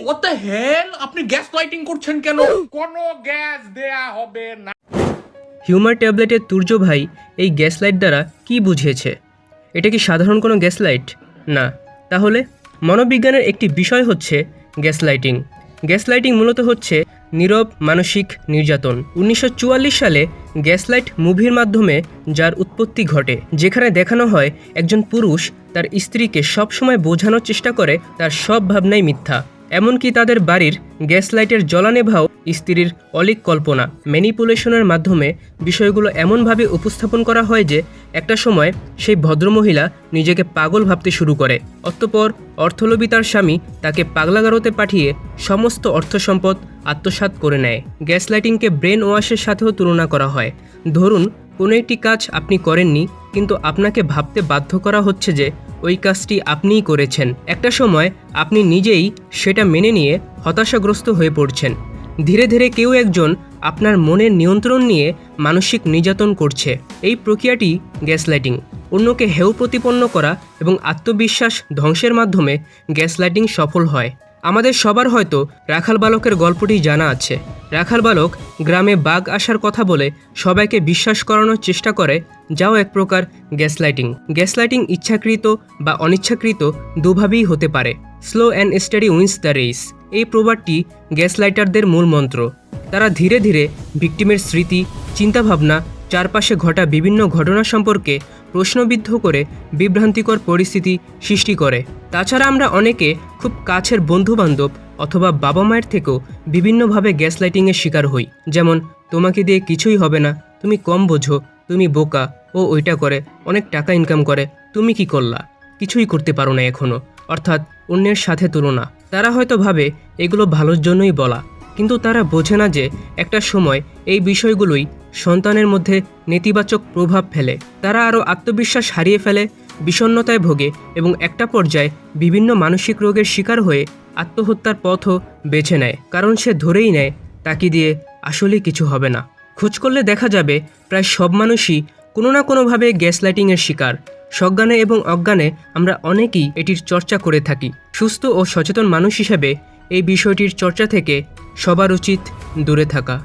What the hell, আপনি gas lighting করছেন কেন? কোনো গ্যাস দেয়া হবে না। হিউমার ট্যাবলেটের তুর্য ভাই এই গ্যাস লাইট দ্বারা কি বুঝিয়েছে? এটা কি সাধারণ কোনো গ্যাস লাইট? না। তাহলে মনোবিজ্ঞানের একটি বিষয় হচ্ছে গ্যাস লাইটিং। গ্যাস লাইটিং মূলত হচ্ছে নীরব মানসিক নির্যাতন। 1944 সালে গ্যাসলাইট মুভির মাধ্যমে যার উৎপত্তি ঘটে, যেখানে দেখানো হয় একজন পুরুষ তার স্ত্রীকে সবসময় বোঝানোর চেষ্টা করে তার সব ভাবনাই মিথ্যা, এমনকি তাদের বাড়ির গ্যাস লাইটের জ্বলানেভাও স্ত্রীর অলীক কল্পনা। ম্যানিপুলেশনের মাধ্যমে বিষয়গুলো এমনভাবে উপস্থাপন করা হয় যে একটা সময় সেই ভদ্রমহিলা নিজেকে পাগল ভাবতে শুরু করে। অতঃপর অর্থলোভী তার স্বামী তাকে পাগলাগারোতে পাঠিয়ে সমস্ত অর্থ সম্পদ আত্মসাৎ করে নেয়। গ্যাস লাইটিংকে ব্রেন ওয়াশের সাথেও তুলনা করা হয়। ধরুন কোনো একটি কাজ আপনি করেননি, কিন্তু আপনাকে ভাবতে বাধ্য করা হচ্ছে যে ওই কাজটি আপনিই করেছেন। একটা সময় আপনি নিজেই সেটা মেনে নিয়ে হতাশাগ্রস্ত হয়ে পড়ছেন। ধীরে ধীরে কেউ একজন আপনার মনের নিয়ন্ত্রণ নিয়ে মানসিক নির্যাতন করছে। এই প্রক্রিয়াটি গ্যাসলাইটিং। অন্যকে হেয় প্রতিপন্ন করা এবং আত্মবিশ্বাস ধ্বংসের মাধ্যমে গ্যাসলাইটিং সফল হয়। আমাদের সবার হয়তো রাখাল বালকের গল্পটি জানা আছে। রাখাল বালক গ্রামে বাঘ আসার কথা বলে সবাইকে বিশ্বাস করানোর চেষ্টা করে, যাও এক প্রকার গ্যাসলাইটিং। গ্যাসলাইটিং ইচ্ছাকৃত বা অনিচ্ছাকৃত দুভাবেই হতে পারে। Slow and steady wins the race, এই প্রবাদটি গ্যাসলাইটারদের মূল মন্ত্র। তারা ধীরে ধীরে ভিকটিমের স্মৃতি, চিন্তাভাবনা, চারপাশে ঘটা বিভিন্ন ঘটনা সম্পর্কে প্রশ্নবিদ্ধ করে বিভ্রান্তিকর পরিস্থিতি সৃষ্টি করে। তাছাড়া আমরা অনেকে খুব কাছের বন্ধুবান্ধব অথবা বাবা মায়ের থেকেও বিভিন্নভাবে গ্যাসলাইটিংয়ের শিকার হই। যেমন, তোমাকে দিয়ে কিছুই হবে না, তুমি কম বোঝো, তুমি বোকা, ও ওইটা করে, অনেক টাকা ইনকাম করে, তুমি কি করলা, কিছুই করতে পারো না এখনও। অর্থাৎ অন্যের সাথে তুলনা। তারা হয়তো ভাবে এগুলো ভালোর জন্যই বলা, কিন্তু তারা বোঝে না যে একটা সময় এই বিষয়গুলোই সন্তানের মধ্যে নেতিবাচক প্রভাব ফেলে। তারা আরও আত্মবিশ্বাস হারিয়ে ফেলে, বিষণ্ণতায় ভোগে এবং একটা পর্যায়ে বিভিন্ন মানসিক রোগের শিকার হয়ে আত্মহত্যার পথও বেছে নেয়, কারণ সে ধরেই নেয় তাকে দিয়ে আসলেই কিছু হবে না। খোঁজ করলে দেখা যাবে প্রায় সব মানুষই কোনো না কোনোভাবে গ্যাসলাইটিংয়ের শিকার। সজ্ঞানে এবং অজ্ঞানে আমরা অনেকেই এটির চর্চা করে থাকি। সুস্থ ও সচেতন মানুষ হিসেবে এই বিষয়টির চর্চা থেকে সবার উচিত দূরে থাকা।